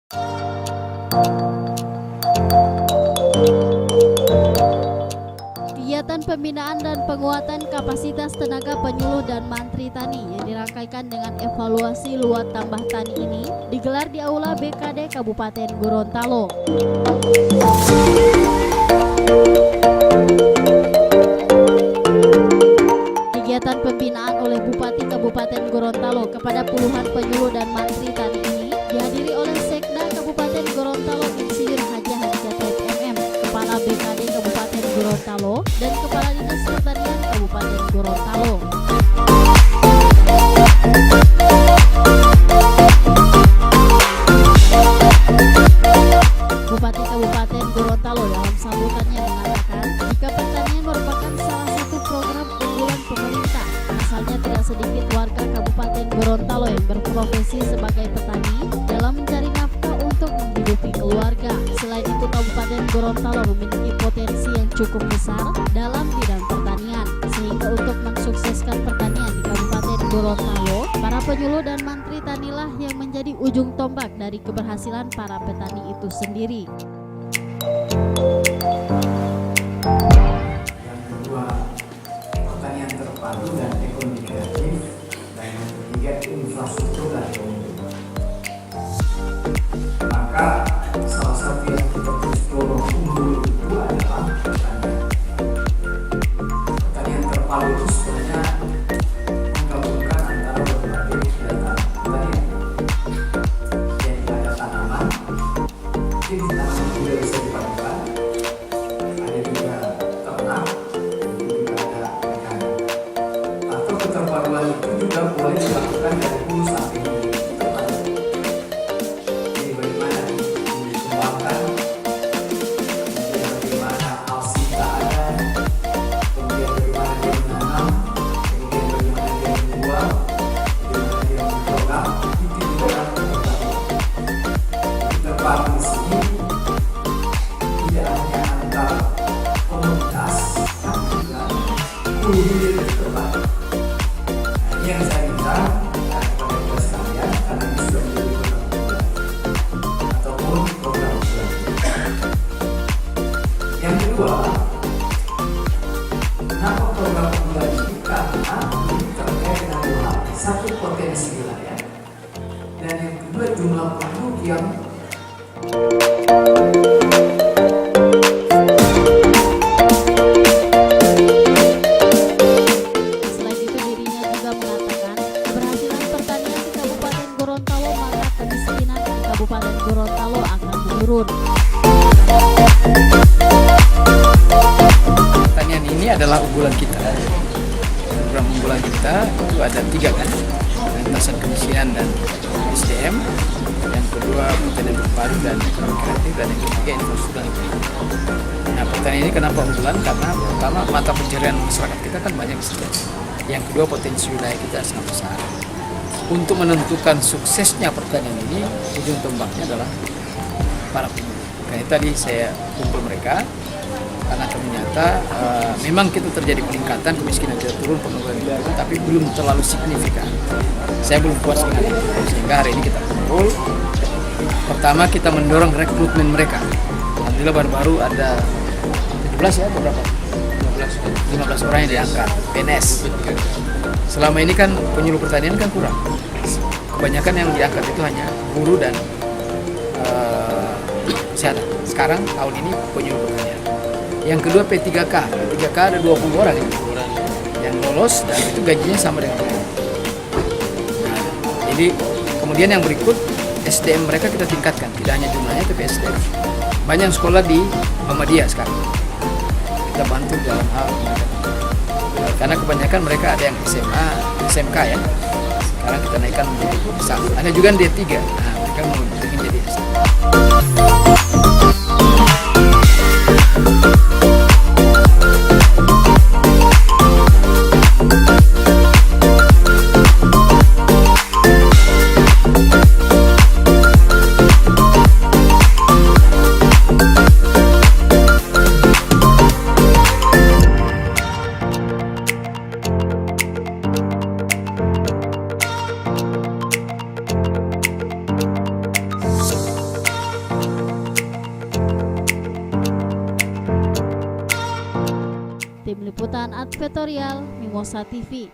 Kegiatan pembinaan dan penguatan kapasitas tenaga penyuluh dan mantri tani yang dirangkaikan dengan evaluasi luat tambah tani ini digelar di Aula BKD Kabupaten Gorontalo. Kegiatan pembinaan oleh Bupati Kabupaten Gorontalo kepada puluhan penyuluh dan mantri tani ini dihadiri oleh Sekda Kabupaten Gorontalo Insinyur Haji Hadijah MM, Kepala BKD Kabupaten Gorontalo dan Kepala Dinas Pertanian Kabupaten Gorontalo. Bupati Kabupaten Gorontalo dalam sambutannya mengatakan jika pertanian merupakan salah satu program unggulan pemerintah, asalnya tidak sedikit warga Kabupaten Gorontalo yang berprofesi sebagai petani dalam mencari nafkah untuk menghidupi keluarga. Selain itu, Kabupaten Gorontalo memiliki potensi yang cukup besar dalam bidang pertanian, sehingga untuk mensukseskan pertanian di Kabupaten Gorontalo, para penyuluh dan mantri tanilah yang menjadi ujung tombak dari keberhasilan para petani itu sendiri. Yang kedua, pertanian terpadu dan ekonomi kreatif, dan yang ketiga, infrastruktur dan ekonomi. Maka salah satu yang kita terus dorong unggul itu adalah pertanian. Pertanian terpadu itu sebenarnya menggabungkan antara berbagai kegiatan pertanian. Jadi ada tanaman, mungkin tanaman tidak bisa dipadukan. Ada juga ternak, itu juga ada ikan. Atau keterpaduan itu juga boleh dilakukan dari hulu sampai hilir. Jadi bagaimana dikembangkan, kemudian bagaimana alsita ada, kemudian bagaimana dia menanam, kemudian bagaimana dia menjual, bagaimana dia memprogram, itu juga dalam keterpaduan. Terpadu di sini tidak hanya antar komunitas, tapi juga hulu hilir terpadu. Nah, ini yang saya minta kepada kita sekalian, karena ini sudah menjadi program unggulan ataupun program unggulan. Yang kedua, kenapa program unggulan ini? Karena ini terkait dengan dua hal. Satu, potensi wilayah, dan yang kedua, jumlah penduduk yang Selain itu, dirinya juga mengatakan keberhasilan pertanian di Kabupaten Gorontalo maka kemiskinan di Kabupaten Gorontalo akan menurun. Pertanian ini adalah unggulan kita. Program unggulan kita itu ada 3 kan, pengentasan kemiskinan dan SDM, yang kedua pertanian terpadu dan ekonomi kreatif, dan yang ketiga infrastruktur dan ekonomi. Nah, pertanian ini kenapa unggulan? Karena pertama mata pencarian masyarakat kita kan banyak di situ. Yang kedua potensi wilayah kita sangat besar. Untuk menentukan suksesnya pertanian ini, ujung tombaknya adalah para penyuluh. Karena tadi saya kumpul mereka, karena ternyata memang kita terjadi peningkatan, kemiskinan tidak turun, pengangguran tidak turun, tapi belum terlalu signifikan. Saya belum puas dengan itu, sehingga hari ini kita kumpul. Pertama kita mendorong rekrutmen mereka. Alhamdulillah baru-baru ada 17 ya, beberapa 15 orang yang diangkat PNS. Selama ini kan penyuluh pertanian kan kurang. Kebanyakan yang diangkat itu hanya guru dan kesehatan. Sekarang tahun ini penyuluh pertanian. Yang kedua P3K. P3K ada 20 orang yang lolos, dan itu gajinya sama dengan guru. Nah, jadi kemudian yang berikut SDM mereka kita tingkatkan, tidak hanya jumlahnya tapi SDM. Banyak sekolah di Muhammadiyah sekarang. Kita bantu dalam hal mereka. Karena kebanyakan mereka ada yang SMA, SMK ya. Sekarang kita naikkan menjadi S1. Ada juga yang D3. Nah, mereka mau jadi S1. Tim Liputan Advertorial Mimosa TV.